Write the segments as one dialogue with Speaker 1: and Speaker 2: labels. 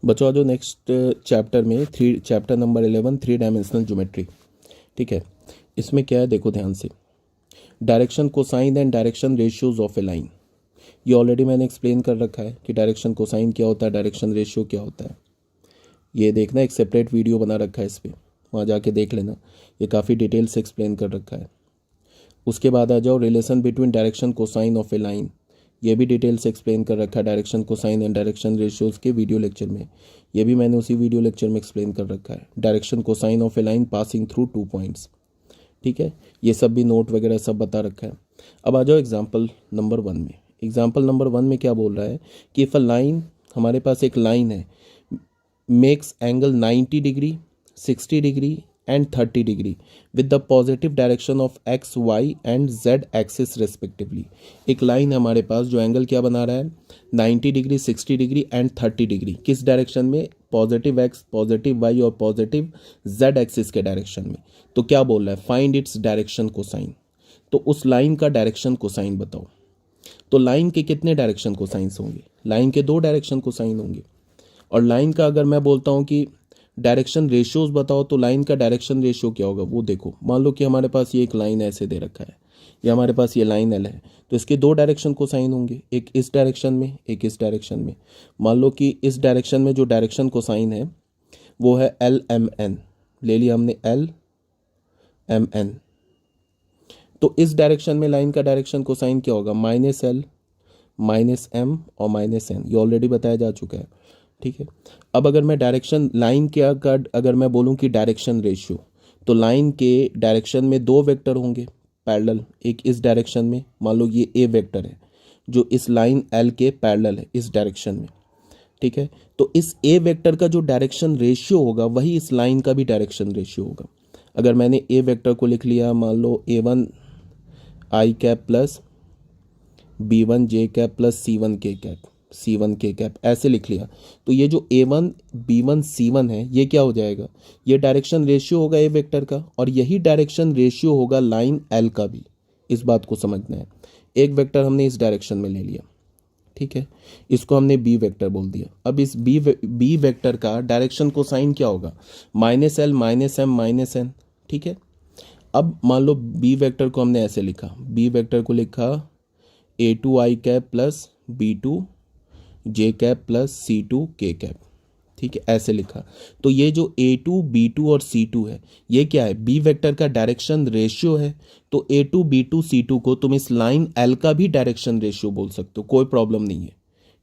Speaker 1: बच्चों जो next chapter में chapter number 11 three dimensional geometry. ठीक है, इसमें क्या है देखो ध्यान से, direction cosine and direction ratios of A line. ये ऑलरेडी मैंने एक्सप्लेन कर रखा है कि डायरेक्शन कोसाइन क्या होता है, डायरेक्शन रेशियो क्या होता है। ये देखना, एक सेपरेट वीडियो बना रखा है इस पर, वहाँ जाके देख लेना, ये काफ़ी डिटेल से एक्सप्लेन कर रखा है। उसके बाद आ जाओ relation between direction cosine of A line, ये भी डिटेल से एक्सप्लेन कर रखा है direction cosine and direction ratios के वीडियो लेक्चर में। ये भी मैंने उसी वीडियो लेक्चर में एक्सप्लेन कर रखा है, direction cosine of A line passing through 2 points. ठीक है, ये सब भी नोट वगैरह सब बता रखा है। अब आ जाओ एग्जाम्पल नंबर 1 में। एग्जाम्पल नंबर 1 में क्या बोल रहा है कि इफ़ अ लाइन, हमारे पास एक लाइन है, makes angle 90 degree, 60 degree and 30 degree with the positive direction of x, y and z axis respectively. एक लाइन है हमारे पास जो एंगल क्या बना रहा है, 90 डिग्री, 60 डिग्री एंड 30 डिग्री। किस डायरेक्शन में? पॉजिटिव एक्स, पॉजिटिव वाई और पॉजिटिव जेड एक्सिस के डायरेक्शन में। तो क्या बोल रहा है, फाइंड इट्स डायरेक्शन कोसाइन। तो उस लाइन का डायरेक्शन कोसाइन बताओ। तो लाइन के कितने डायरेक्शन कोसाइंस होंगे? लाइन के 2 डायरेक्शन कोसाइन होंगे। और लाइन का अगर मैं बोलता हूँ कि डायरेक्शन रेशियोज बताओ, तो लाइन का डायरेक्शन रेशियो क्या होगा वो देखो। मान लो कि हमारे पास ये एक लाइन ऐसे दे रखा है, या हमारे पास ये लाइन एल है, तो इसके 2 डायरेक्शन कोसाइन होंगे, एक इस डायरेक्शन में, एक इस डायरेक्शन में। मान लो कि इस डायरेक्शन में जो डायरेक्शन कोसाइन है वो है एल एम एन, ले लिया हमने एल एम एन। तो इस डायरेक्शन में लाइन का डायरेक्शन कोसाइन क्या होगा? माइनस एल, माइनस एम और माइनस एन, ये ऑलरेडी बताया जा चुका है। ठीक है, अब अगर मैं डायरेक्शन लाइन के अगर मैं बोलूं कि डायरेक्शन रेशियो, तो लाइन के डायरेक्शन में 2 वेक्टर होंगे पैरेलल, एक इस डायरेक्शन में, मान लो ये ए वेक्टर है जो इस लाइन एल के पैरेलल है इस डायरेक्शन में। ठीक है, तो इस ए वेक्टर का जो डायरेक्शन रेशियो होगा वही इस लाइन का भी डायरेक्शन रेशियो होगा। अगर मैंने ए वेक्टर को लिख लिया, मान लो A1 आई कैप प्लस B1 जे कैप प्लस C1 के कैप ऐसे लिख लिया, तो ये जो A1 B1 C1 है ये क्या हो जाएगा? ये डायरेक्शन रेशियो होगा ए वेक्टर का, और यही डायरेक्शन रेशियो होगा लाइन एल का भी। इस बात को समझना है। एक वेक्टर हमने इस डायरेक्शन में ले लिया, ठीक है, इसको हमने बी वेक्टर बोल दिया। अब इस बी वेक्टर का डायरेक्शन कोसाइन क्या होगा? Minus l minus m minus n. ठीक है, अब मान लो बी वेक्टर को हमने ऐसे लिखा, बी वेक्टर को लिखा A2 आई कैप प्लस B2 जे कैप प्लस C2 के कैप। ठीक है, ऐसे लिखा। तो ये जो A2 B2 और C2 है ये क्या है? बी वेक्टर का डायरेक्शन रेशियो है। तो A2 B2 C2 को तुम इस लाइन L का भी डायरेक्शन रेशियो बोल सकते हो, कोई प्रॉब्लम नहीं है।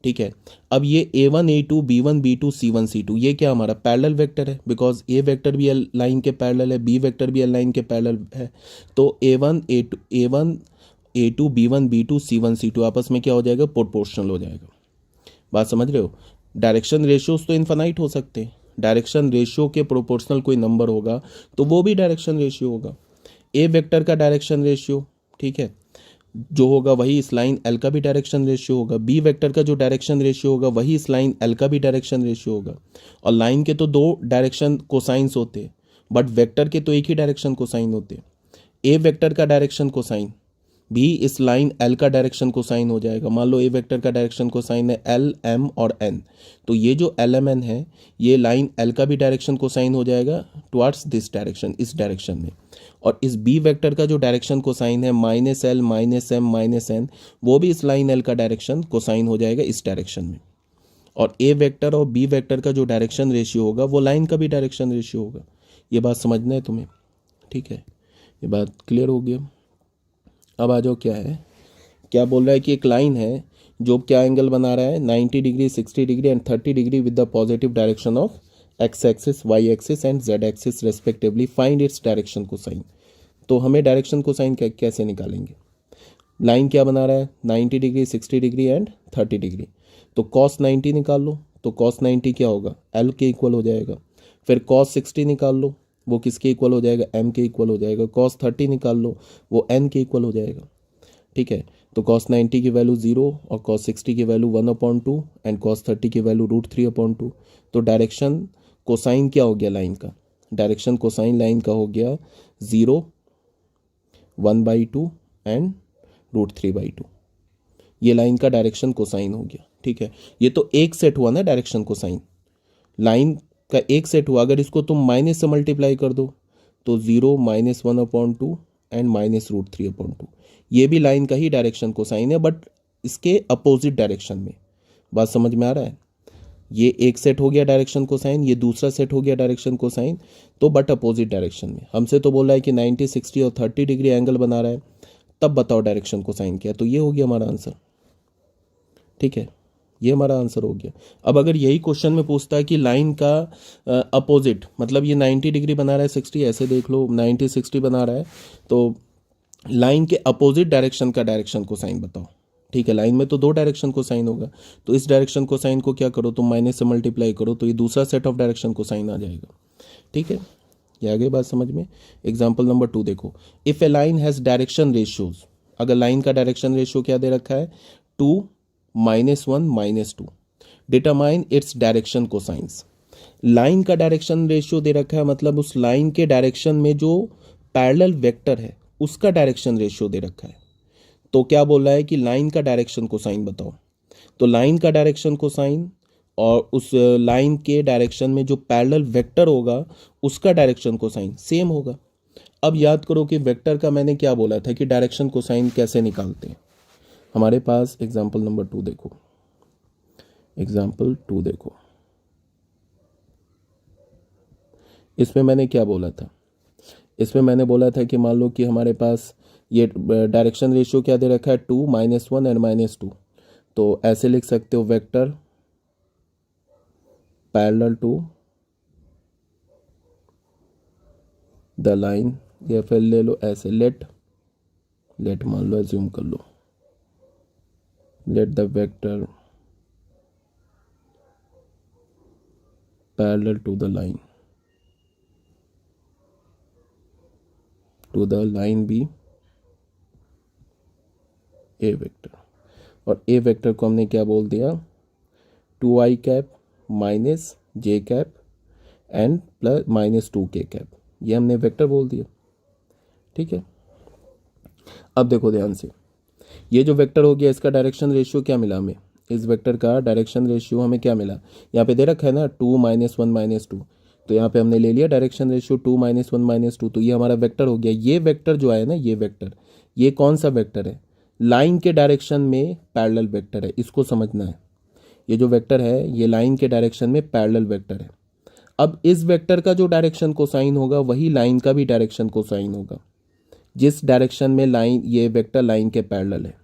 Speaker 1: ठीक है, अब ये A1 A2 B1 B2 C1 C2 ये क्या हमारा पैरेलल वेक्टर है, बिकॉज ए वेक्टर भी एल लाइन के पैरेलल है, बी वेक्टर भी एल लाइन के पैरेलल है। तो A1 A2 B1 B2 C1 C2 आपस में क्या हो जाएगा? प्रोपोर्शनल हो जाएगा। बात समझ रहे हो? डायरेक्शन रेशियोज तो इन्फानाइट हो सकते हैं, डायरेक्शन रेशियो के प्रोपोर्शनल कोई नंबर होगा तो वो भी डायरेक्शन रेशियो होगा। ए वेक्टर का डायरेक्शन रेशियो, ठीक है, जो होगा वही इस लाइन एल का भी डायरेक्शन रेशियो होगा। बी वेक्टर का जो डायरेक्शन रेशियो होगा वही इस लाइन एल का भी डायरेक्शन रेशियो होगा। और लाइन के तो 2 डायरेक्शन कोसाइंस होते हैं, बट वेक्टर के तो एक ही डायरेक्शन कोसाइन होते हैं। ए वेक्टर का डायरेक्शन कोसाइन भी इस लाइन एल का डायरेक्शन कोसाइन हो जाएगा। मान लो ए वेक्टर का डायरेक्शन कोसाइन है एल एम और एन, तो ये जो एल एम एन है ये लाइन एल का भी डायरेक्शन कोसाइन हो जाएगा टुवर्ड्स दिस डायरेक्शन, इस डायरेक्शन में। और इस बी वेक्टर का जो डायरेक्शन कोसाइन है minus l minus m minus n, वो भी इस लाइन एल का डायरेक्शन कोसाइन हो जाएगा इस डायरेक्शन में। और ए वेक्टर और बी वेक्टर का जो डायरेक्शन रेशियो होगा वो लाइन का भी डायरेक्शन रेशियो होगा। ये बात समझना है तुम्हें, ठीक है, ये बात क्लियर हो गया। अब आ जाओ, क्या है, क्या बोल रहा है कि एक लाइन है जो क्या एंगल बना रहा है, 90 degree, 60 degree and 30 degree with the positive direction of x axis, y axis and z axis respectively, find its direction cosine. तो हमें डायरेक्शन कोसाइन कैसे निकालेंगे? लाइन क्या बना रहा है, 90 डिग्री, 60 डिग्री एंड 30 डिग्री। तो कॉस 90 निकाल लो, तो कॉस 90 क्या होगा? एल के इक्वल हो जाएगा। फिर कॉस 60 निकाल लो, वो किसके इक्वल हो जाएगा? एम के इक्वल हो जाएगा। कॉस 30 निकाल लो, वो एन के इक्वल हो जाएगा। ठीक है, तो कॉस 90 की वैल्यू 0 और कॉस 60 की वैल्यू 1/2 एंड कॉस 30 की वैल्यू √3/2। तो डायरेक्शन कोसाइन क्या हो गया लाइन का? डायरेक्शन कोसाइन लाइन का हो गया 0, 1/2 एंड √3/2। ये लाइन का डायरेक्शन कोसाइन हो गया। ठीक है, ये तो एक सेट हुआ ना डायरेक्शन कोसाइन, लाइन का एक सेट हुआ, अगर इसको तुम माइनस से मल्टीप्लाई कर दो तो 0 -1/2 एंड -√3/2, ये भी लाइन का ही डायरेक्शन कोसाइन है बट इसके अपोजिट डायरेक्शन में। बात समझ में आ रहा है? ये एक सेट हो गया डायरेक्शन कोसाइन, ये दूसरा सेट हो गया डायरेक्शन कोसाइन, तो बट अपोजिट डायरेक्शन में। हमसे तो बोल रहा है कि 90, 60 और 30 डिग्री एंगल बना रहा है, तब बताओ डायरेक्शन कोसाइन क्या है, तो ये हो गया हमारा आंसर। ठीक है, ये हमारा आंसर हो गया। अब अगर यही क्वेश्चन में पूछता है कि लाइन का अपोजिट, मतलब ये 90 डिग्री बना रहा है, 60, ऐसे देख लो 90, 60 बना रहा है, तो लाइन के अपोजिट डायरेक्शन का डायरेक्शन कोसाइन बताओ। ठीक है, लाइन में तो दो डायरेक्शन कोसाइन होगा, तो इस डायरेक्शन कोसाइन को क्या करो तुम, माइनस से मल्टीप्लाई करो, तो ये दूसरा सेट ऑफ डायरेक्शन कोसाइन आ जाएगा। ठीक है, ये आगे बात समझ में। एग्जाम्पल नंबर 2 देखो, if A line has direction ratios, अगर लाइन का डायरेक्शन रेशियो क्या दे रखा है, 2, -1, -2, determine its direction cosines. Line का डायरेक्शन रेशियो दे रखा है, मतलब उस लाइन के डायरेक्शन में जो पैरेलल वेक्टर है उसका डायरेक्शन रेशियो दे रखा है। तो क्या बोल रहा है कि लाइन का डायरेक्शन कोसाइन बताओ। तो लाइन का डायरेक्शन कोसाइन और उस लाइन के डायरेक्शन में जो पैरेलल वेक्टर होगा उसका डायरेक्शन कोसाइन सेम होगा। अब याद करो कि वेक्टर का मैंने क्या बोला था कि डायरेक्शन कोसाइन कैसे निकालते हैं। हमारे पास एग्जाम्पल नंबर 2 देखो, एग्जाम्पल 2 देखो, इसमें मैंने क्या बोला था, इसमें मैंने बोला था कि मान लो कि हमारे पास ये डायरेक्शन रेशियो क्या दे रखा है, 2, -1 एंड -2, तो ऐसे लिख सकते हो vector parallel to the line, या फिर ले लो ऐसे, लेट मान लो, एज्यूम कर लो, let the vector parallel to the line, to the line be a vector. और ए वेक्टर को हमने क्या बोल दिया, 2i cap minus j cap and plus -2k cap, ये हमने वेक्टर बोल दिया। ठीक है, अब देखो ध्यान से, ये जो वेक्टर हो गया इसका डायरेक्शन रेशियो क्या मिला हमें, इस वेक्टर का डायरेक्शन रेशियो हमें क्या मिला, यहाँ पे दे रखा है ना 2, -1, -2, तो यहाँ पे हमने ले लिया डायरेक्शन रेशियो 2, -1, -2, तो ये हमारा वेक्टर हो गया। ये वेक्टर जो है ना, ये वेक्टर, ये कौन सा वेक्टर है, लाइन के डायरेक्शन में पैरेलल वेक्टर है, इसको समझना है। ये जो वेक्टर है ये लाइन के डायरेक्शन में पैरेलल वेक्टर है। अब इस वेक्टर का जो डायरेक्शन कोसाइन होगा वही लाइन का भी डायरेक्शन कोसाइन होगा, जिस डायरेक्शन में लाइन, ये वेक्टर लाइन के पैरेलल है।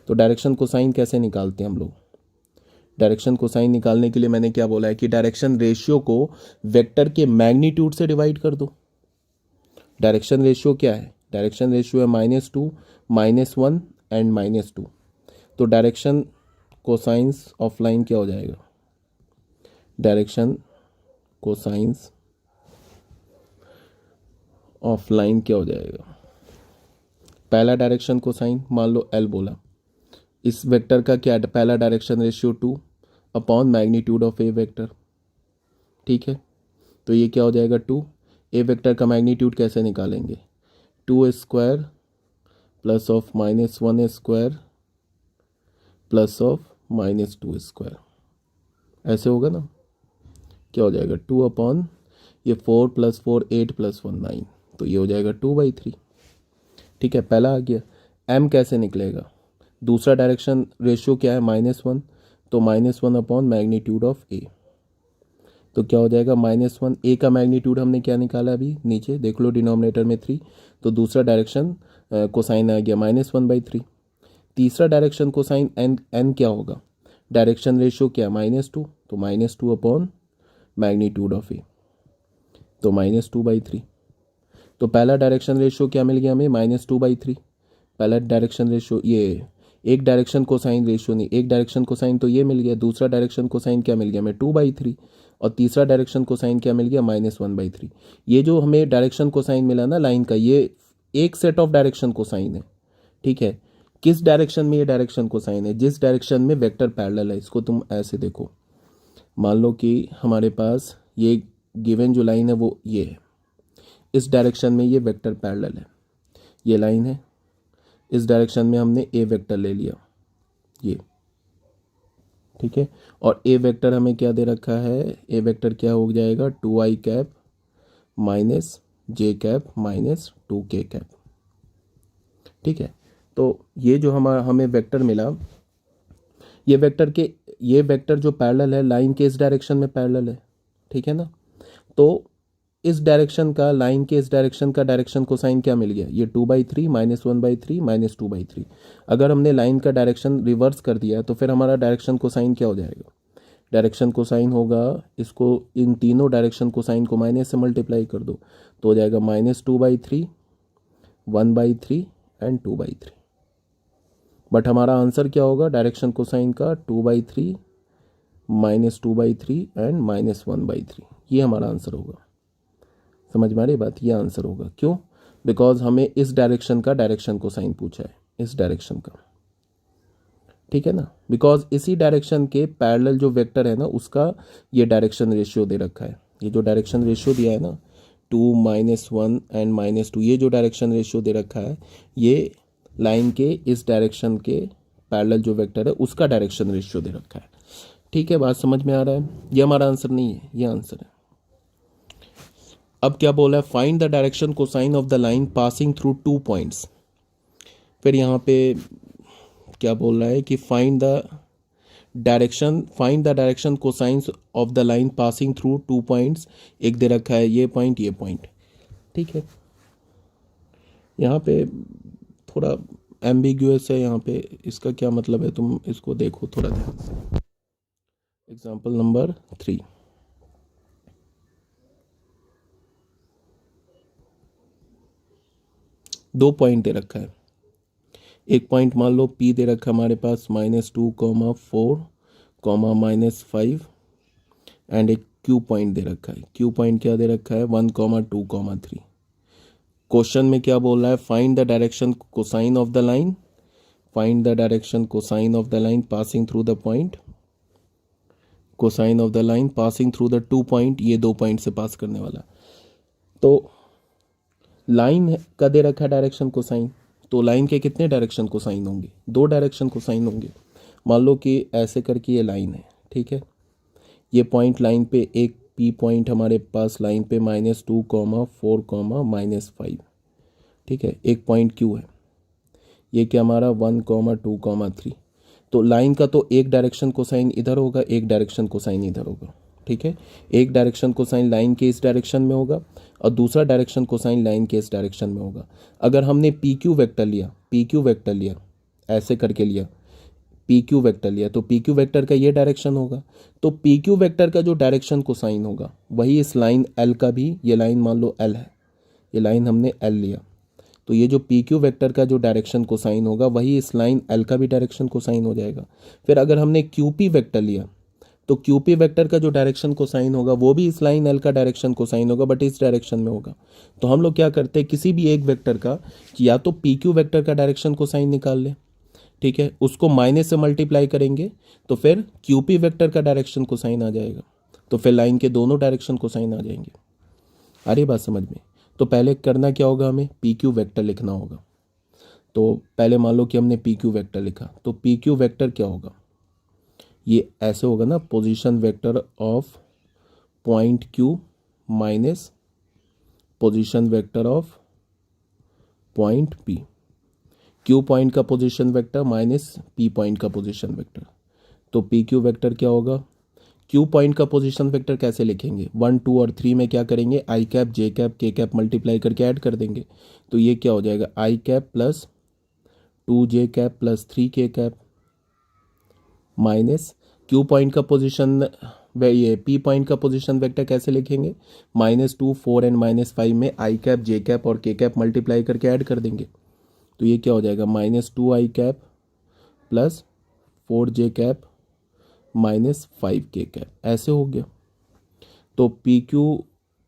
Speaker 1: तो डायरेक्शन कोसाइन कैसे निकालते हैं हम लोग, डायरेक्शन कोसाइन निकालने के लिए मैंने क्या बोला है कि डायरेक्शन रेशियो को वेक्टर के मैग्नीट्यूड से डिवाइड कर दो। डायरेक्शन रेशियो क्या है, डायरेक्शन रेशियो है -2, -1 एंड -2, तो डायरेक्शन कोसाइंस ऑफ लाइन क्या हो जाएगा, डायरेक्शन कोसाइंस ऑफ लाइन क्या हो जाएगा, पहला डायरेक्शन कोसाइन मान लो L बोला, इस वेक्टर का क्या, पहला direction ratio 2 upon magnitude of A vector. ठीक है, तो ये क्या हो जाएगा 2, ए वेक्टर का मैग्नीट्यूड कैसे निकालेंगे, 2² प्लस ऑफ -1² प्लस ऑफ -2², ऐसे होगा ना, क्या हो जाएगा 2 अपॉन ये 4 + 4 8 + 1 9, तो ये हो जाएगा 2/3। ठीक है, पहला आ गया। m कैसे निकलेगा, दूसरा डायरेक्शन रेशियो क्या है -1, तो -1 अपॉन मैग्नीट्यूड ऑफ ए, तो क्या हो जाएगा -1, ए का मैग्नीट्यूड हमने क्या निकाला अभी नीचे देख लो, डिनोमिनेटर में 3, तो दूसरा डायरेक्शन कोसाइन आ गया -1/3। तीसरा डायरेक्शन कोसाइन n क्या होगा, डायरेक्शन रेशियो क्या -2, तो -2 अपॉन मैग्नीट्यूड ऑफ ए, तो -2/3। तो पहला डायरेक्शन रेशियो क्या मिल गया हमें, -2/3, पहला डायरेक्शन रेशियो, ये एक डायरेक्शन कोसाइन रेशियो नहीं, एक डायरेक्शन कोसाइन तो ये मिल गया, दूसरा डायरेक्शन कोसाइन क्या मिल गया हमें 2/3, और तीसरा डायरेक्शन कोसाइन क्या मिल गया -1/3। ये जो हमें डायरेक्शन कोसाइन मिला ना लाइन का, ये एक सेट ऑफ डायरेक्शन कोसाइन है। ठीक है, किस डायरेक्शन में ये डायरेक्शन कोसाइन है, जिस डायरेक्शन में वेक्टर पैरेलल है। इसको तुम ऐसे देखो, मान लो कि हमारे पास ये गिवन जो लाइन है वो ये है, इस डायरेक्शन में ये वेक्टर पैरेलल है, ये लाइन है, इस डायरेक्शन में हमने ए वेक्टर ले लिया ये। ठीक है। और ए वेक्टर हमें क्या दे रखा है, ए वेक्टर क्या हो जाएगा 2i cap minus j cap minus 2k cap. ठीक है, तो ये जो हमें वेक्टर मिला, ये वेक्टर जो पैरेलल है लाइन के इस डायरेक्शन में पैरेलल है। ठीक है ना, तो इस डायरेक्शन का, लाइन के इस डायरेक्शन का डायरेक्शन कोसाइन क्या मिल गया, ये 2/3 -1/3 -2/3। अगर हमने लाइन का डायरेक्शन रिवर्स कर दिया तो फिर हमारा डायरेक्शन कोसाइन क्या हो जाएगा, डायरेक्शन कोसाइन होगा, इसको इन तीनों डायरेक्शन कोसाइन को माइनस से मल्टीप्लाई कर दो तो हो जाएगा -2/3 1/3 एंड 2/3। बट हमारा आंसर क्या होगा डायरेक्शन कोसाइन का 2/3 -2/3 एंड -1/3, ये हमारा आंसर होगा। समझ में आ रही बात, ये आंसर होगा। क्यों, बिकॉज हमें इस डायरेक्शन का डायरेक्शन कोसाइन पूछा है, इस डायरेक्शन का। ठीक है ना, बिकॉज इसी डायरेक्शन के पैरेलल जो वेक्टर है ना उसका ये डायरेक्शन रेशियो दे रखा है। ये जो डायरेक्शन रेशियो दिया है ना 2 -1 एंड -2, ये जो डायरेक्शन रेशियो दे रखा है ये लाइन के इस डायरेक्शन के पैरेलल जो वेक्टर है उसका डायरेक्शन रेशियो दे रखा है। ठीक है, बात समझ में आ रहा है। ये हमारा आंसर नहीं है, ये आंसर है। अब क्या बोला है, find the direction cosine of the line passing through 2 points. फिर यहाँ पे क्या बोल रहा है कि find the direction cosines of the line passing through 2 points. एक दे रखा है ये पॉइंट। ठीक है, यहाँ पे थोड़ा एम्बिग्यूअस है, यहाँ पे इसका क्या मतलब है तुम इसको देखो थोड़ा ध्यान से। एग्जाम्पल नंबर 3, दो पॉइंट दे रखा है। एक पॉइंट मान लो P दे रखा है हमारे पास -2, -4, -5 एंड एक Q पॉइंट दे रखा है। Q पॉइंट क्या दे रखा है 1, 2, 3। क्वेश्चन में क्या बोल रहा है, find the direction cosine of the line, find the direction cosine of the line passing through the point, cosine of the line passing through the 2 point, ये 2 पॉइंट से पास करने वाला। तो लाइन का दे रखा है डायरेक्शन कोसाइन, तो लाइन के कितने डायरेक्शन कोसाइन होंगे, 2 डायरेक्शन कोसाइन होंगे। मान लो कि ऐसे करके ये लाइन है। ठीक है, ये पॉइंट लाइन पे एक P पॉइंट हमारे पास लाइन पे -2, -4, -5। ठीक है, एक पॉइंट Q है, ये क्या हमारा 1, 2, 3। तो लाइन का तो एक डायरेक्शन कोसाइन इधर होगा, एक डायरेक्शन कोसाइन इधर होगा। ठीक है, एक डायरेक्शन कोसाइन लाइन के इस डायरेक्शन में होगा और दूसरा डायरेक्शन कोसाइन लाइन के इस डायरेक्शन में होगा। अगर हमने PQ वेक्टर लिया ऐसे करके लिया, PQ वेक्टर लिया तो PQ वेक्टर का ये डायरेक्शन होगा, तो PQ वेक्टर का जो डायरेक्शन कोसाइन होगा वही इस लाइन L का भी, ये लाइन मान लो L है, ये लाइन हमने L लिया, तो ये जो PQ वेक्टर का जो डायरेक्शन कोसाइन होगा वही इस लाइन L का भी डायरेक्शन कोसाइन हो जाएगा। फिर अगर हमने QP वेक्टर लिया तो QP वेक्टर का जो डायरेक्शन कोसाइन होगा वो भी इस लाइन L का डायरेक्शन कोसाइन होगा, बट इस डायरेक्शन में होगा। तो हम लोग क्या करते हैं, किसी भी एक वेक्टर का या तो PQ वेक्टर का डायरेक्शन कोसाइन निकाल ले, ठीक है, उसको माइनस से मल्टीप्लाई करेंगे तो फिर QP वेक्टर का डायरेक्शन कोसाइन आ जाएगा, तो फिर लाइन के दोनों डायरेक्शन कोसाइन आ जाएंगे। आ रही बात समझ में। तो पहले करना क्या होगा, हमें PQ वेक्टर लिखना होगा। तो पहले मान लो कि हमने PQ वेक्टर लिखा, तो PQ वेक्टर क्या होगा, ये ऐसे होगा ना, position vector of point Q minus position vector of point P। Q point का position vector minus P point का पोजीशन वेक्टर, तो PQ वेक्टर क्या होगा। Q पॉइंट का पोजीशन वेक्टर कैसे लिखेंगे, 1, 2 और 3 में क्या करेंगे, I cap J cap K cap multiply करके ऐड कर देंगे, तो ये क्या हो जाएगा I cap plus 2J cap plus 3K cap minus Q point का पोजीशन, ये P पॉइंट का पोजीशन वेक्टर कैसे लिखेंगे, -2, 4 एंड -5 में I कैप J कैप और K कैप मल्टीप्लाई करके ऐड कर देंगे, तो ये क्या हो जाएगा -2I cap plus 4J cap -5K cap, ऐसे हो गया। तो PQ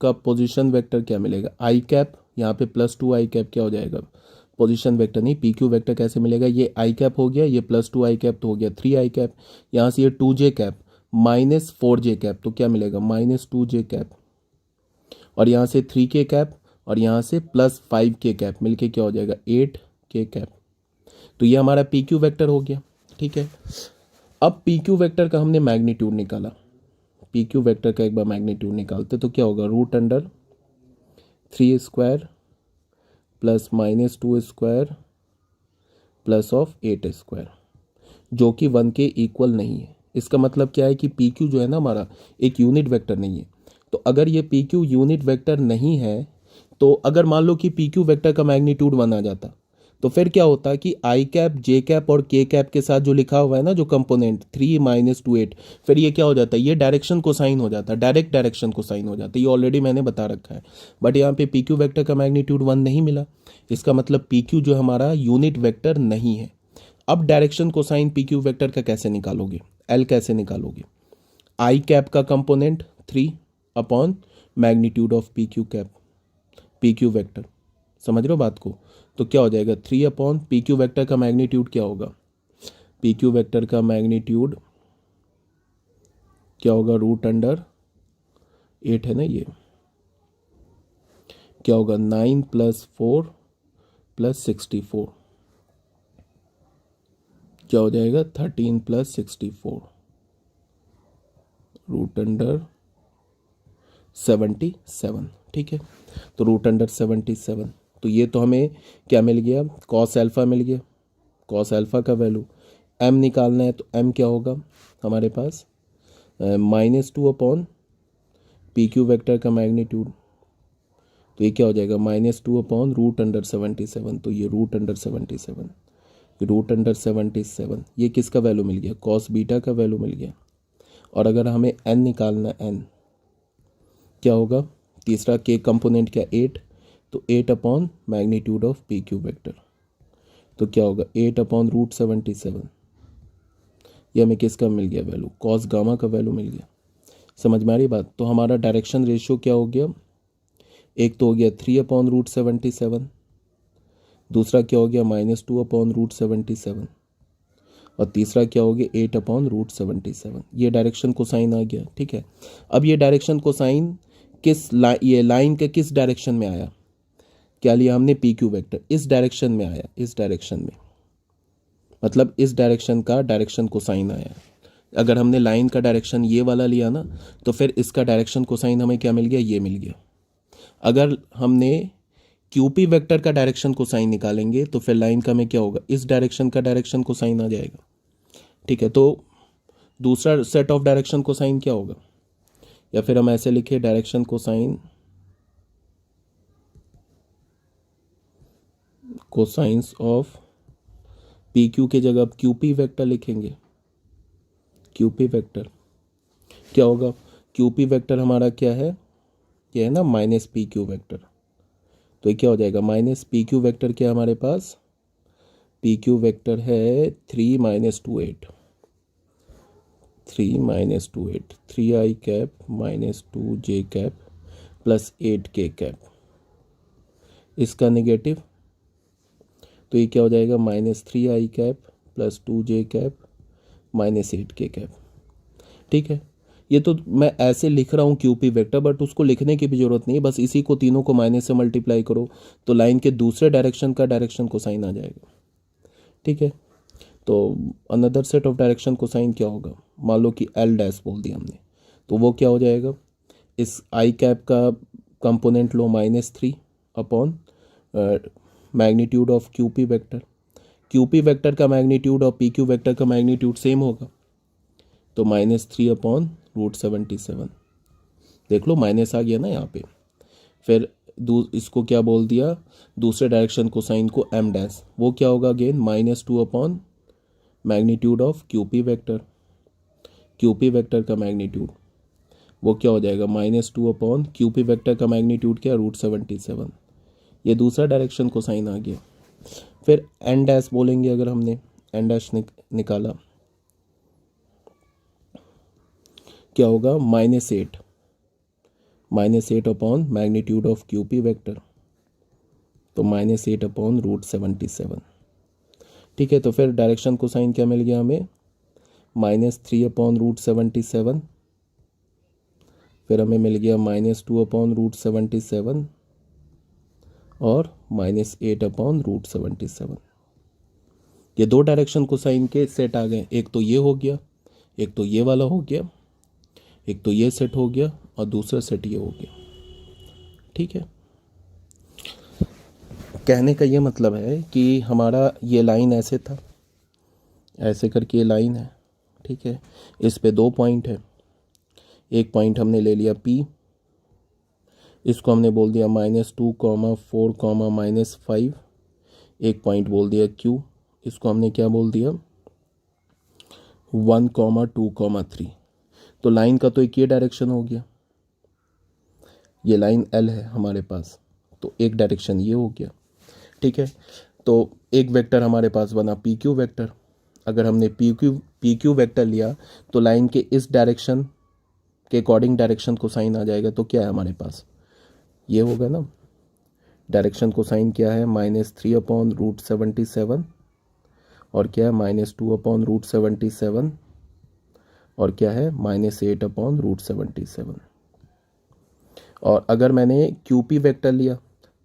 Speaker 1: का पोजीशन वेक्टर क्या मिलेगा, I कैप, यहाँ पे +2I कैप क्या हो जाएगा, पोजीशन वेक्टर नहीं, PQ वेक्टर कैसे मिलेगा, ये I कैप हो गया, ये +2I कैप तो हो गया 3I कैप, यहाँ से ये 2J कैप -4J कैप, तो क्या मिलेगा -2J कैप, और यहाँ से 3K कैप और यहाँ से +5K कैप मिलके क्या हो जाएगा 8K कैप। तो ये हमारा PQ वेक्टर हो गया। ठीक है, अब पी क्यू वेक्टर का हमने मैग्नीट्यूड निकाला, पी क्यू वेक्टर का एक बार मैग्नीट्यूड निकालते तो क्या होगा, root under 3² plus -2² plus of 8², जो कि 1 के इक्वल नहीं है। इसका मतलब क्या है कि पी क्यू जो है ना हमारा एक यूनिट वेक्टर नहीं है। तो अगर ये पी क्यू यूनिट वेक्टर नहीं है, तो अगर मान लो कि पी क्यू वेक्टर का मैग्नीट्यूड 1 आ जाता, तो फिर क्या होता कि आई कैप, जे कैप और के कैप के साथ जो लिखा हुआ है ना, जो कंपोनेंट 3 - 2 8, फिर ये क्या हो जाता है, ये डायरेक्शन को साइन हो जाता है, डायरेक्ट डायरेक्शन को साइन हो जाता है। ये ऑलरेडी मैंने बता रखा है। बट यहाँ पे पी क्यू वेक्टर का मैग्नीट्यूड 1 नहीं मिला, इसका मतलब पी क्यू जो हमारा यूनिट वेक्टर नहीं है। अब डायरेक्शन को साइन पी क्यू वेक्टर का कैसे निकालोगे, एल कैसे निकालोगे, आई कैप का component 3 upon magnitude of p Q cap, P q vector, समझ रहे हो बात को। तो क्या हो जाएगा, 3 अपॉन पी क्यू वेक्टर का मैग्नीट्यूड क्या होगा, पी क्यू वेक्टर का मैग्नीट्यूड क्या होगा, रूट अंडर 8 है ना, ये क्या होगा, 9 + 4 + 64, क्या हो जाएगा, 13 + 64 रूट अंडर 77। ठीक है, तो रूट अंडर 77, तो ये तो हमें क्या मिल गया, कॉस अल्फ़ा मिल गया। कॉस अल्फ़ा का वैल्यू m निकालना है, तो m क्या होगा हमारे पास, -2 अपॉन पी क्यू वैक्टर का मैग्नीट्यूड, तो ये क्या हो जाएगा, -2 अपॉन रूट अंडर 77, तो ये रूट अंडर 77, रूट अंडर 77, ये किसका वैल्यू मिल गया, कॉस बीटा का वैल्यू मिल गया। और अगर हमें n निकालना, n क्या होगा, तीसरा के कंपोनेंट क्या 8, तो 8 upon magnitude of p q vector, तो क्या होगा 8 अपॉन रूट 77, ये हमें किसका मिल गया वैल्यू, कॉस गामा का वैल्यू मिल गया। समझ में आ रही बात। तो हमारा डायरेक्शन रेशियो क्या हो गया, एक तो हो गया 3 अपॉन रूट 77, दूसरा क्या हो गया -2 अपॉन रूट 77, और तीसरा क्या हो गया 8 अपॉन रूट 77। ये डायरेक्शन को साइन आ गया। ठीक है, अब ये डायरेक्शन को साइन ये लाइन के किस डायरेक्शन में आया, क्या लिया हमने, पी क्यू वेक्टर, इस डायरेक्शन में आया, इस डायरेक्शन में, मतलब इस डायरेक्शन का डायरेक्शन को साइन आया। अगर हमने लाइन का डायरेक्शन ये वाला लिया ना, तो फिर इसका डायरेक्शन को साइन हमें क्या मिल गया, ये मिल गया। अगर हमने क्यूपी वेक्टर का डायरेक्शन को साइन निकालेंगे, तो फिर लाइन का में क्या होगा, इस डायरेक्शन का डायरेक्शन को साइन आ जाएगा। ठीक है, तो दूसरा set of direction cosine क्या होगा, या फिर हम ऐसे लिखे direction cosine, cosines of p q की जगह अब क्यूपी वेक्टर लिखेंगे। क्यूपी वेक्टर क्या होगा, क्यूपी वेक्टर हमारा क्या है, ये है ना माइनस पी क्यू वेक्टर, तो ये क्या हो जाएगा, माइनस पी क्यू वेक्टर क्या हमारे पास, पी क्यू वेक्टर है 3 - 2 8, 3 - 2 8, 3i cap -2j cap plus 8k cap, इसका नेगेटिव, तो ये क्या हो जाएगा, -3i cap plus 2j cap -8k cap. ठीक है, ये तो मैं ऐसे लिख रहा हूँ क्यूपी वेक्टर, बट उसको लिखने की भी जरूरत नहीं है, बस इसी को तीनों को माइनस से मल्टीप्लाई करो तो लाइन के दूसरे डायरेक्शन का डायरेक्शन को साइन आ जाएगा। ठीक है, तो another set of direction cosine क्या होगा, मान लो कि एल डैश बोल दिया हमने, तो वो क्या हो जाएगा, इस आई कैप का कंपोनेंट लो -3 upon magnitude of QP vector, QP vector का मैग्नीट्यूड और पी क्यू वेक्टर का मैग्नीट्यूड सेम होगा, तो -3 अपॉन रूट 77, देख लो माइनस आ गया ना यहाँ पे। फिर इसको क्या बोल दिया, दूसरे डायरेक्शन को साइन को एम डैश, वो क्या होगा again -2 upon magnitude of QP vector, QP vector का मैग्नीट्यूड वो क्या हो जाएगा, -2 अपॉन क्यूपी वेक्टर का मैग्नीट्यूड क्या, रूट 77, ये दूसरा डायरेक्शन को साइन आ गया। फिर एन डैश बोलेंगे, अगर हमने एन डैश निकाला क्या होगा, -8 upon magnitude of QP vector, तो -8 अपॉन रूट 77। ठीक है, तो फिर डायरेक्शन को साइन क्या मिल गया हमें, -3 अपॉन रूट 77, फिर हमें मिल गया -2 अपॉन रूट 77 और -8 अपॉन रूट 77। ये दो डायरेक्शन को साइन के सेट आ गए, एक तो ये हो गया एक तो ये वाला हो गया, एक तो ये सेट हो गया और दूसरा सेट ये हो गया। ठीक है, कहने का ये मतलब है कि हमारा ये लाइन ऐसे था, ऐसे करके ये लाइन है। ठीक है, इस पे 2 पॉइंट है, एक पॉइंट हमने ले लिया P, इसको हमने बोल दिया -2, 4, -5, एक पॉइंट बोल दिया Q, इसको हमने क्या बोल दिया 1, 2, 3। तो लाइन का तो एक ये डायरेक्शन हो गया, ये लाइन L है हमारे पास, तो एक डायरेक्शन ये हो गया। ठीक है, तो एक वेक्टर हमारे पास बना PQ वेक्टर। अगर हमने PQ वेक्टर लिया तो लाइन के इस डायरेक्शन के अकॉर्डिंग डायरेक्शन कोसाइन आ जाएगा। तो क्या है हमारे पास, ये होगा ना, डायरेक्शन कोसाइन क्या है -3/√77 और क्या है -2/√77 और क्या है -8/√77। और अगर मैंने QP वेक्टर लिया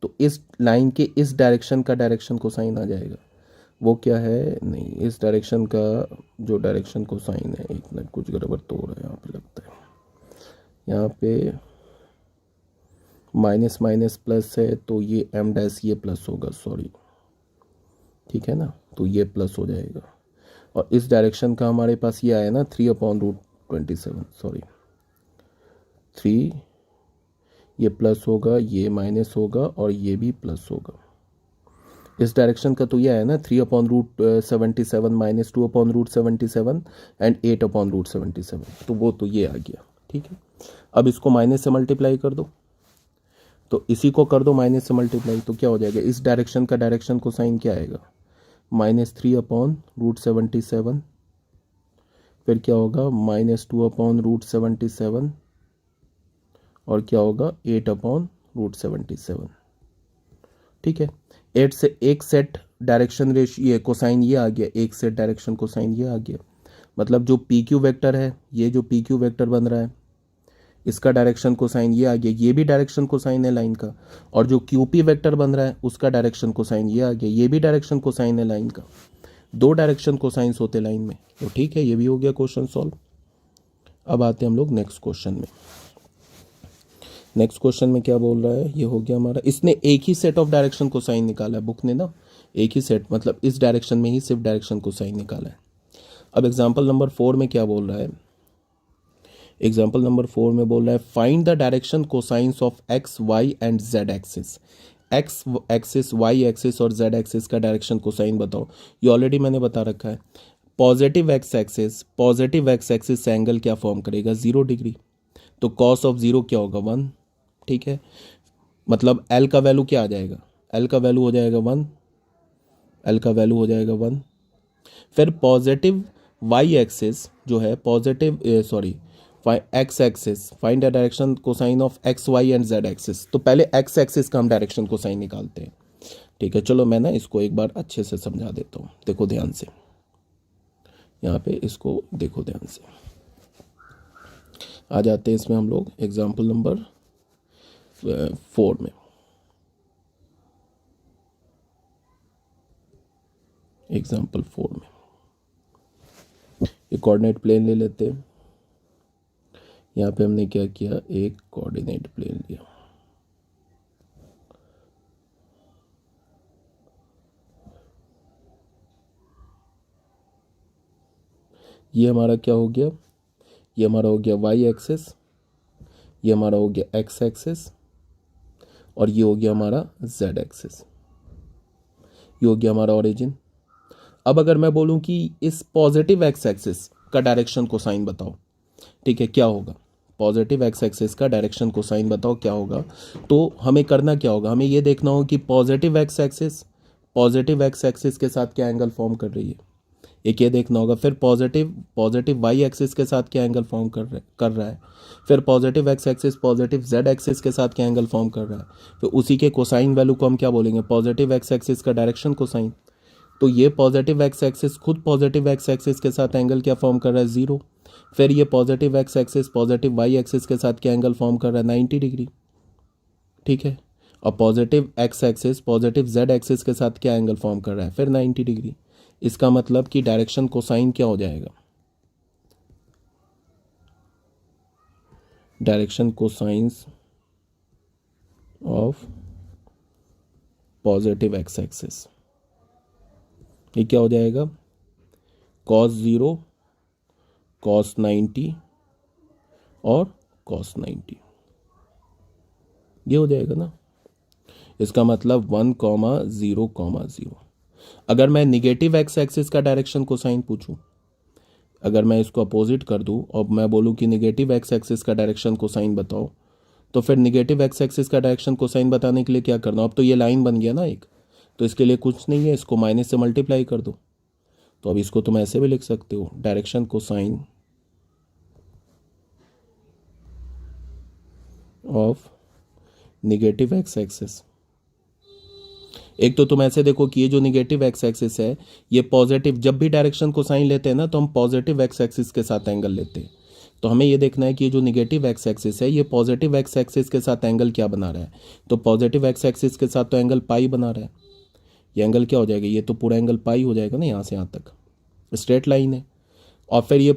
Speaker 1: तो इस लाइन के इस डायरेक्शन का डायरेक्शन कोसाइन आ जाएगा। वो क्या है, नहीं, इस डायरेक्शन का जो डायरेक्शन कोसाइन है, एक मिनट कुछ गड़बड़ तो हो रहा है यहाँ पे, लगता है यहाँ पे माइनस माइनस प्लस है तो ये M' ये प्लस होगा, सॉरी। ठीक है ना, तो ये प्लस हो जाएगा। और इस डायरेक्शन का हमारे पास ये आया ना 3/√27, सॉरी 3, ये प्लस होगा, ये माइनस होगा और ये भी प्लस होगा। इस डायरेक्शन का तो ये है ना 3/√77 -2/√77 एंड 8/√77, तो वो तो ये आ गया। ठीक है, अब इसको माइनस से मल्टीप्लाई कर दो, तो इसी को कर दो माइनस से मल्टीप्लाई, तो क्या हो जाएगा, इस डायरेक्शन का डायरेक्शन कोसाइन क्या आएगा -3/√77, फिर क्या होगा -2/√77 और क्या होगा 8/√77। ठीक है, 8 से एक सेट डायरेक्शन रेशियो ये कोसाइन ये आ गया, एक सेट डायरेक्शन कोसाइन ये आ गया। मतलब जो PQ वेक्टर है, ये जो PQ वेक्टर बन रहा है, इसका डायरेक्शन कोसाइन ये आ गया, ये भी डायरेक्शन कोसाइन है लाइन का। और जो QP वेक्टर बन रहा है उसका डायरेक्शन कोसाइन ये आ गया, ये भी डायरेक्शन कोसाइन है लाइन का। 2 डायरेक्शन कोसाइंस होते लाइन में। तो ठीक है, ये भी हो गया क्वेश्चन सॉल्व। अब आते हैं हम लोग नेक्स्ट क्वेश्चन में। नेक्स्ट क्वेश्चन में क्या बोल रहा है, ये हो गया हमारा, इसने एक ही सेट ऑफ डायरेक्शन कोसाइन निकाला है, बुक ने ना एक ही सेट, मतलब इस डायरेक्शन में ही सिर्फ डायरेक्शन कोसाइन निकाला है। अब एग्जाम्पल नंबर 4 में क्या बोल रहा है, एग्जाम्पल नंबर 4 में बोल रहा है find the direction cosines of x y and z axis. X axis, y axis और जेड एक्सिस का डायरेक्शन कोसाइन बताओ। ये ऑलरेडी मैंने बता रखा है। पॉजिटिव एक्स एक्सिस से एंगल क्या फॉर्म करेगा 0 डिग्री, तो कॉस ऑफ 0 क्या होगा 1। ठीक है, मतलब एल का वैल्यू क्या आ जाएगा, एल का वैल्यू हो जाएगा 1, एल का वैल्यू हो जाएगा 1। फिर पॉजिटिव वाई एक्सिस जो है, positive x axis, find the direction cosine of x y and z axis. तो पहले एक्स एक्सिस का हम डायरेक्शन कोसाइन निकालते हैं। ठीक है, चलो मैं ना इसको एक बार अच्छे से समझा देता हूँ, देखो ध्यान से, यहाँ पे इसको देखो ध्यान से। आ जाते हैं इसमें हम लोग एग्जाम्पल नंबर 4 में। एग्जाम्पल 4 में एक कोऑर्डिनेट प्लेन ले लेते हैं। यहाँ पे हमने क्या किया, एक कोऑर्डिनेट प्लेन लिया। ये हमारा क्या हो गया, ये हमारा हो गया वाई एक्सिस, ये हमारा हो गया एक्स एक्सिस और ये हो गया हमारा जेड एक्सिस, ये हो गया हमारा ओरिजिन। अब अगर मैं बोलूं कि इस पॉजिटिव एक्स एक्सिस का डायरेक्शन कोसाइन बताओ, ठीक है, क्या होगा, पॉजिटिव एक्स एक्सिस का डायरेक्शन कोसाइन बताओ क्या होगा। तो हमें करना क्या होगा, हमें ये देखना होगा कि पॉजिटिव एक्स एक्सिस के साथ क्या एंगल फॉर्म कर रही है, एक ये देखना होगा। फिर पॉजिटिव वाई एक्सिस के साथ क्या एंगल फॉर्म कर रहा है। फिर positive x axis positive z axis के साथ क्या एंगल फॉर्म कर रहा है। फिर उसी के कोसाइन वैल्यू को हम क्या बोलेंगे, पॉजिटिव एक्स एक्सिस का डायरेक्शन कोसाइन। तो ये पॉजिटिव एक्स एक्सिस खुद पॉजिटिव एक्स एक्सिस के साथ एंगल क्या फॉर्म कर रहा है 0। फिर ये positive x axis positive y axis के साथ क्या एंगल फॉर्म कर रहा है 90 डिग्री। ठीक है, और positive x axis positive z axis के साथ क्या एंगल फॉर्म कर रहा है फिर 90 डिग्री। इसका मतलब कि डायरेक्शन कोसाइन क्या हो जाएगा, direction cosines of positive x axis, ये क्या हो जाएगा, cos 0, cos 90 और cos 90, ये हो जाएगा ना। इसका मतलब 1,0,0। अगर मैं निगेटिव एक्स एक्सिस का डायरेक्शन कोसाइन पूछूं, अगर मैं इसको अपोजिट कर दूं और मैं बोलूं कि निगेटिव एक्स एक्सिस का डायरेक्शन कोसाइन बताओ, तो फिर निगेटिव एक्स एक्सिस का डायरेक्शन कोसाइन बताने के लिए क्या करना, अब तो ये लाइन बन गया ना एक, तो इसके लिए कुछ नहीं है, इसको माइनस से मल्टीप्लाई कर दो। तो अब इसको तुम ऐसे भी लिख सकते हो, direction cosine of negative x axis. एक तो तुम ऐसे देखो कि ये जो निगेटिव एक्स एक्सिस है, ये पॉजिटिव, जब भी डायरेक्शन कोसाइन लेते हैं ना तो हम पॉजिटिव एक्स एक्सिस के साथ एंगल लेते हैं। तो हमें ये देखना है कि ये जो निगेटिव एक्स एक्सिस है, ये पॉजिटिव एक्स एक्सिस के साथ एंगल क्या बना रहा है। तो पॉजिटिव एक्स एक्सिस के साथ तो एंगल पाई बना रहा है, ये एंगल क्या हो जाएगा, ये तो पूरा एंगल पाई हो जाएगा ना, यहाँ से यहाँ तक स्ट्रेट लाइन है। और फिर ये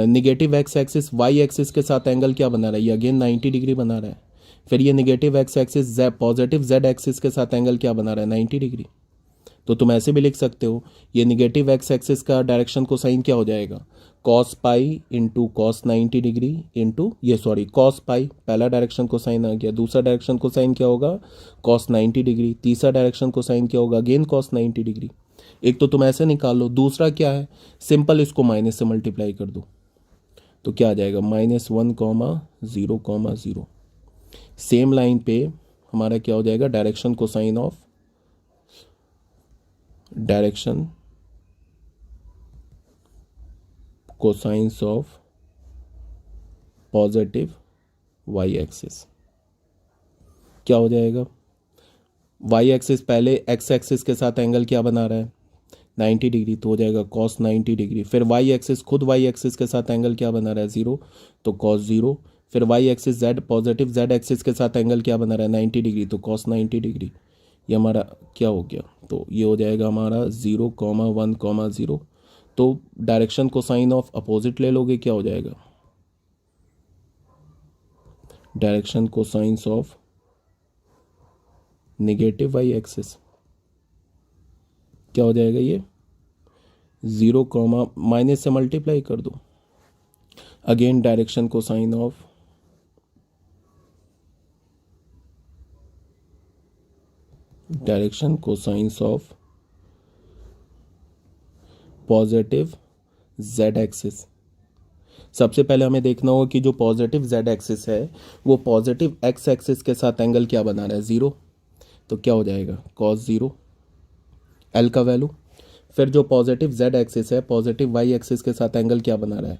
Speaker 1: negative x axis y axis के साथ एंगल क्या बना रहा है, ये अगेन 90 डिग्री बना रहा है। फिर ये negative x axis positive z axis के साथ एंगल क्या बना रहा है, 90 डिग्री। तो तुम ऐसे भी लिख सकते हो, ये निगेटिव एक्स एक्सिस का डायरेक्शन को साइन क्या हो जाएगा, cos pi into cos 90 degree into ये सॉरी कॉस पाई, पहला डायरेक्शन को साइन आ गया, दूसरा डायरेक्शन को साइन क्या होगा, कॉस 90 डिग्री, तीसरा डायरेक्शन को साइन क्या होगा, अगेन कॉस 90 डिग्री। एक तो तुम ऐसे निकाल लो, दूसरा क्या है, सिंपल इसको माइनस से मल्टीप्लाई कर दो, तो क्या आ जाएगा, -1,0,0। सेम लाइन पे हमारा क्या हो जाएगा, direction cosine of direction cosines of positive y axis, क्या हो जाएगा, वाई एक्सिस पहले एक्स एक्सिस के साथ एंगल क्या बना रहा है, 90 डिग्री, तो हो जाएगा cos 90 डिग्री। फिर वाई एक्सिस खुद वाई एक्सिस के साथ एंगल क्या बना रहा है, 0, तो cos 0। फिर y axis z positive z axis के साथ एंगल क्या बना रहा है, 90 डिग्री, तो cos 90 डिग्री। ये हमारा क्या हो गया, तो ये हो जाएगा हमारा 0,1,0। तो direction cosine of opposite ले लोगे, क्या हो जाएगा, direction cosines of negative y axis, क्या हो जाएगा, ये 0, माइनस से मल्टीप्लाई कर दो, again direction cosine of direction cosines of positive z axis. सबसे पहले हमें देखना होगा कि जो पॉजिटिव जेड एक्सिस है वो पॉजिटिव एक्स एक्सिस के साथ एंगल क्या बना रहा है, 0, तो क्या हो जाएगा cos 0 एल का वैल्यू। फिर जो पॉजिटिव जेड एक्सिस है पॉजिटिव वाई एक्सिस के साथ एंगल क्या बना रहा है,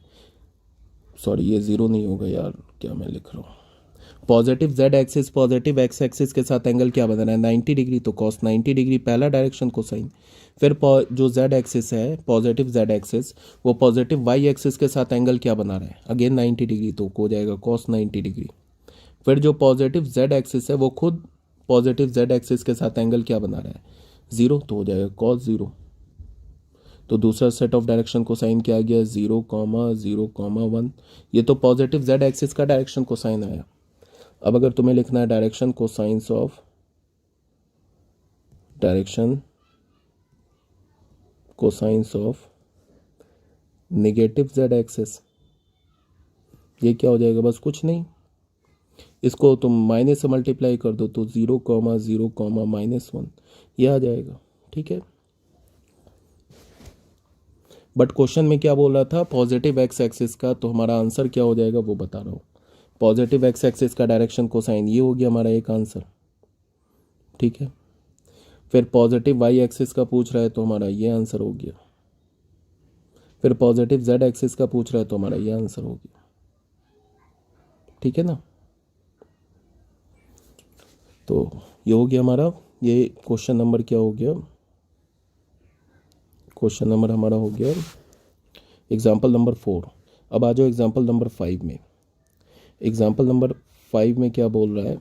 Speaker 1: सॉरी ये 0 नहीं होगा यार, क्या मैं लिख रहा हूँ, positive z axis positive x axis के साथ एंगल क्या बना रहा है, 90 डिग्री, तो cos 90 डिग्री पहला डायरेक्शन कोसाइन। फिर जो जेड एक्सिस है पॉजिटिव जेड एक्सिस, वो पॉजिटिव वाई एक्सिस के साथ एंगल क्या बना रहा है, अगेन 90 डिग्री, तो हो जाएगा cos 90 डिग्री। फिर जो पॉजिटिव जेड एक्सिस है वो खुद पॉजिटिव जेड एक्सिस के साथ एंगल क्या बना रहा है, 0, तो हो जाएगा cos 0। तो दूसरा set of direction cosine क्या आ गया, 0,0,1। ये तो पॉजिटिव जेड एक्सिस का डायरेक्शन को साइन आया। अब अगर तुम्हें लिखना है direction cosines of negative Z axis, ये क्या हो जाएगा, बस कुछ नहीं, इसको तुम माइनस से मल्टीप्लाई कर दो, तो 0,0,-1 ये आ जाएगा, ठीक है। बट क्वेश्चन में क्या बोल रहा था, पॉजिटिव एक्स एक्सिस का, तो हमारा आंसर क्या हो जाएगा वो बता रहा हूँ। पॉजिटिव एक्स एक्सिस का डायरेक्शन कोसाइन, ये हो गया हमारा एक आंसर, ठीक है। फिर पॉजिटिव वाई एक्सिस का पूछ रहा है तो हमारा ये आंसर हो गया। फिर पॉजिटिव जेड एक्सिस का पूछ रहा है तो हमारा ये आंसर हो गया, ठीक है ना। तो ये हो गया हमारा, ये क्वेश्चन नंबर क्या हो गया, क्वेश्चन नंबर हमारा हो गया एग्जाम्पल नंबर 4। अब आ जाओ एग्जाम्पल नंबर 5 में। एग्जाम्पल नंबर 5 में क्या बोल रहा है,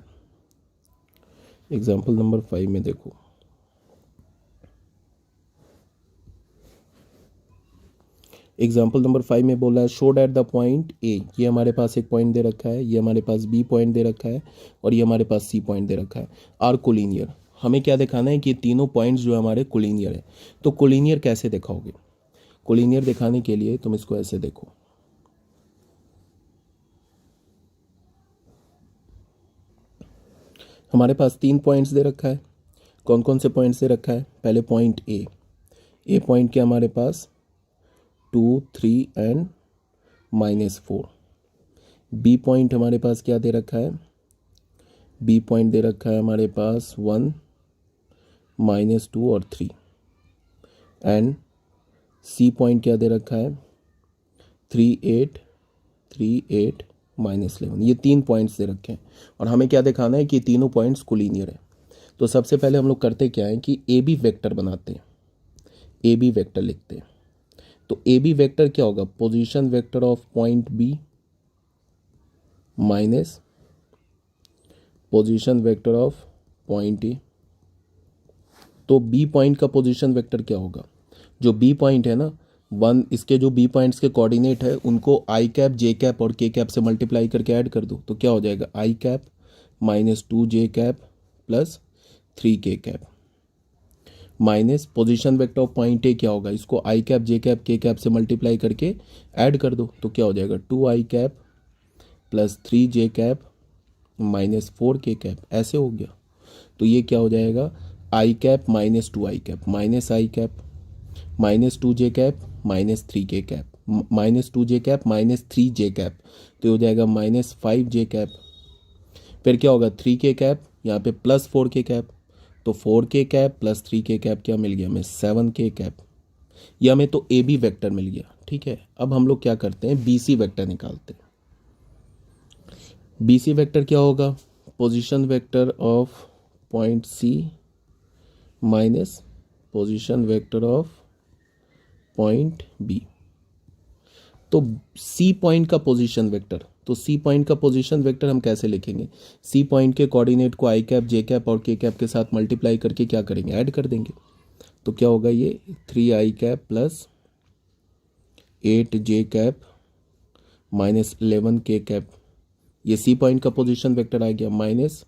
Speaker 1: एग्जाम्पल नंबर 5 में देखो, एग्जाम्पल नंबर 5 में बोला है showed at the point A, ये हमारे पास एक पॉइंट दे रखा है, ये हमारे पास बी पॉइंट दे रखा है और ये हमारे पास सी पॉइंट दे रखा है, आर कोलिनियर। हमें क्या दिखाना है कि तीनों पॉइंट्स जो हमारे कोलिनियर है। तो कोलिनियर कैसे दिखाओगे? कोलिनियर दिखाने के लिए तुम इसको ऐसे देखो, हमारे पास 3 पॉइंट्स दे रखा है। कौन कौन से पॉइंट्स दे रखा है? पहले पॉइंट ए पॉइंट के हमारे पास 2 3 एंड -4। बी पॉइंट हमारे पास क्या दे रखा है? बी पॉइंट दे रखा है हमारे पास 1 -2 और 3। एंड सी पॉइंट क्या दे रखा है? 3 8 3 8 -11। ये 3 पॉइंट्स दे रखे हैं और हमें क्या दिखाना है कि तीनों पॉइंट्स कोलिनियर है। तो सबसे पहले हम लोग करते क्या है कि ए बी वेक्टर बनाते हैं, ए बी वेक्टर लिखते हैं। तो ए बी वेक्टर क्या होगा? Position vector of point b minus position vector of point a. तो बी पॉइंट का पोजीशन वेक्टर क्या होगा? जो बी पॉइंट है ना, वन, इसके जो बी पॉइंट्स के कोऑर्डिनेट है उनको आई कैप जे कैप और के कैप से मल्टीप्लाई करके ऐड कर दो। तो क्या हो जाएगा? आई कैप -2 जे कैप प्लस 3 के cap minus position vector of point ए क्या होगा? इसको आई कैप जे कैप के कैप से मल्टीप्लाई करके ऐड कर दो। तो क्या हो जाएगा? 2 आई कैप प्लस 3 जे कैप -4 के कैप। ऐसे हो गया। तो ये क्या हो जाएगा? आई कैप -2 आई कैप माइनस आई कैप -2 जे कैप -3 के कैप -2 जे कैप -3 जे कैप। तो हो जाएगा -5 जे कैप। फिर क्या होगा? 3 के कैप, यहाँ पे +4 के कैप। तो 4 के कैप प्लस 3 के कैप क्या मिल गया हमें? 7 के कैप। यह हमें तो ए बी वेक्टर मिल गया। ठीक है, अब हम लोग क्या करते हैं? बी सी वेक्टर निकालते हैं। बी सी वेक्टर क्या होगा? Position vector of point c minus position vector of point b. तो सी पॉइंट का पोजीशन वेक्टर, तो सी पॉइंट का पोजीशन वेक्टर हम कैसे लिखेंगे? सी पॉइंट के कोऑर्डिनेट को आई कैप जे कैप और के कैप के साथ मल्टीप्लाई करके क्या करेंगे? ऐड कर देंगे। तो क्या होगा? ये 3 आई कैप प्लस 8 जे कैप -11 के कैप। ये सी पॉइंट का पोजीशन वेक्टर आ गया। माइनस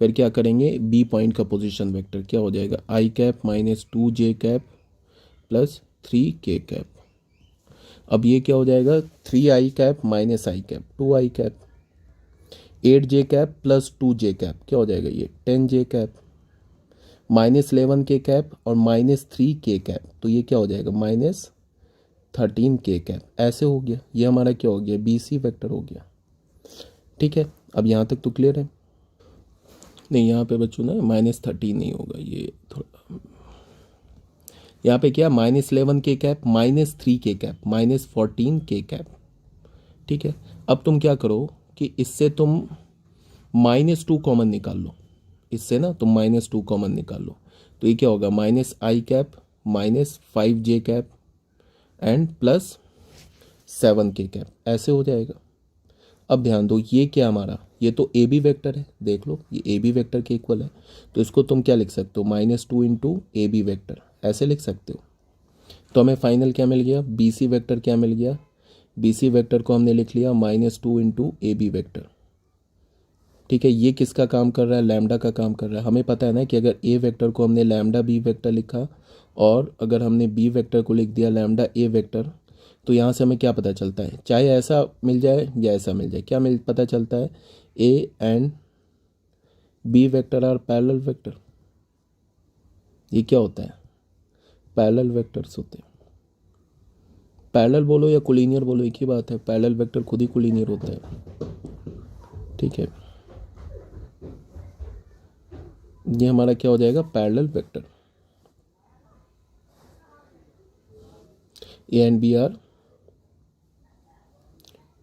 Speaker 1: फिर क्या करेंगे? बी पॉइंट का पोजीशन वेक्टर क्या हो जाएगा? आई कैप -2 जे कैप प्लस 3 के कैप। अब ये क्या हो जाएगा? 3 आई कैप माइनस आई कैप 2 आई कैप, 8 जे कैप प्लस 2 जे कैप क्या हो जाएगा? ये 10 जे कैप -11 के कैप और -3 के कैप। तो ये क्या हो जाएगा? -13 के कैप। ऐसे हो गया। ये हमारा क्या हो गया? बी सी वेक्टर हो गया। ठीक है, अब यहाँ तक तो क्लियर है? नहीं, यहाँ पे बच्चों ना -13 नहीं होगा, ये थोड़ा यहाँ पे क्या? -11 के कैप -3 के कैप -14 के कैप। ठीक है, अब तुम क्या करो कि इससे तुम -2 कॉमन निकाल लो। इससे ना तुम -2 कॉमन निकाल लो। तो ये क्या होगा? -आई कैप -5 जे कैप एंड +7 के कैप। ऐसे हो जाएगा। अब ध्यान दो, ये क्या हमारा? ये तो ए बी वेक्टर है, देख लो ये ए बी वेक्टर के इक्वल है। तो इसको तुम क्या लिख सकते हो? -2 इंटू ए बी वेक्टर, ऐसे लिख सकते हो। तो हमें फाइनल क्या मिल गया? बी सी वेक्टर क्या मिल गया? बी सी वेक्टर को हमने लिख लिया -2 इंटू ए बी वेक्टर। ठीक है, ये किसका काम कर रहा है? लैम्डा का काम कर रहा है। हमें पता है ना कि अगर ए वेक्टर को हमने लैम्डा बी वेक्टर लिखा और अगर हमने बी वेक्टर को लिख दिया लैम्डा ए वेक्टर, तो यहाँ से हमें क्या पता चलता है? चाहे ऐसा मिल जाए या ऐसा मिल जाए, क्या मिल पता चलता है? A and b vector are parallel vector. ये क्या होता है? पैरेलल वेक्टर्स होते हैं। पैरेलल बोलो या कोलिनियर बोलो, एक ही बात है। पैरेलल वेक्टर खुद ही कोलिनियर होता है। ठीक है, ये हमारा क्या हो जाएगा? Parallel vector. A and b are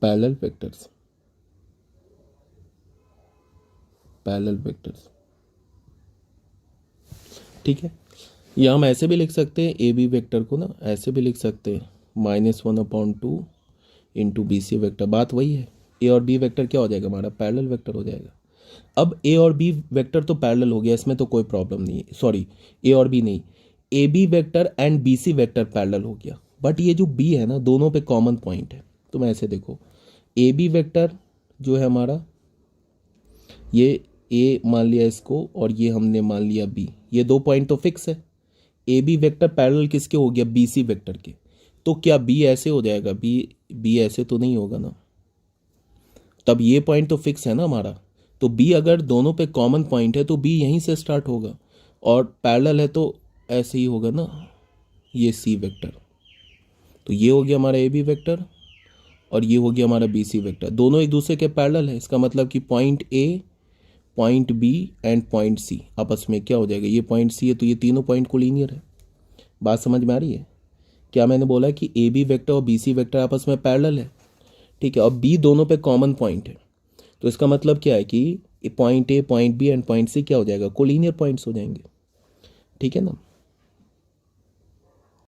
Speaker 1: parallel vectors, parallel vectors. ठीक है, या हम ऐसे भी लिख सकते हैं ए बी वेक्टर को ना, ऐसे भी लिख सकते हैं -1/2 इंटू बी सी वेक्टर। बात वही है। ए और बी वेक्टर क्या हो जाएगा? हमारा पैरेलल वेक्टर हो जाएगा। अब ए और बी वेक्टर तो पैरेलल हो गया, इसमें तो कोई प्रॉब्लम नहीं है। सॉरी, ए और बी नहीं, a b vector and b c vector parallel हो गया। बट ये जो बी है ना, दोनों पे कॉमन पॉइंट है। तुम ऐसे देखो, ए बी वेक्टर जो है हमारा, ये ए मान लिया इसको और ये हमने मान लिया बी, ये 2 पॉइंट तो फिक्स है। ए बी वेक्टर पैरेलल किसके हो गया, बी सी वेक्टर के। तो क्या बी ऐसे हो जाएगा, बी ऐसे तो नहीं होगा ना, तब ये पॉइंट तो फिक्स है ना हमारा। तो बी अगर दोनों पे कॉमन पॉइंट है तो बी यहीं से स्टार्ट होगा, और पैरेलल है तो ऐसे ही होगा ना, ये सी वेक्टर। तो ये हो गया हमारा ए बी वेक्टर और ये हो गया हमारा बी सी वेक्टर, दोनों एक दूसरे के पैरेलल है। इसका मतलब कि point A, point B and point c आपस में क्या हो जाएगा, ये पॉइंट सी है तो ये तीनों पॉइंट कोलिनियर है। बात समझ में आ रही है? क्या मैंने बोला कि ए बी वेक्टर और बी सी वेक्टर आपस में पैरेलल है, ठीक है, और बी दोनों पे कॉमन पॉइंट है। तो इसका मतलब क्या है कि point A, point B and point C क्या हो जाएगा, कोलिनियर पॉइंट्स हो जाएंगे, ठीक है ना।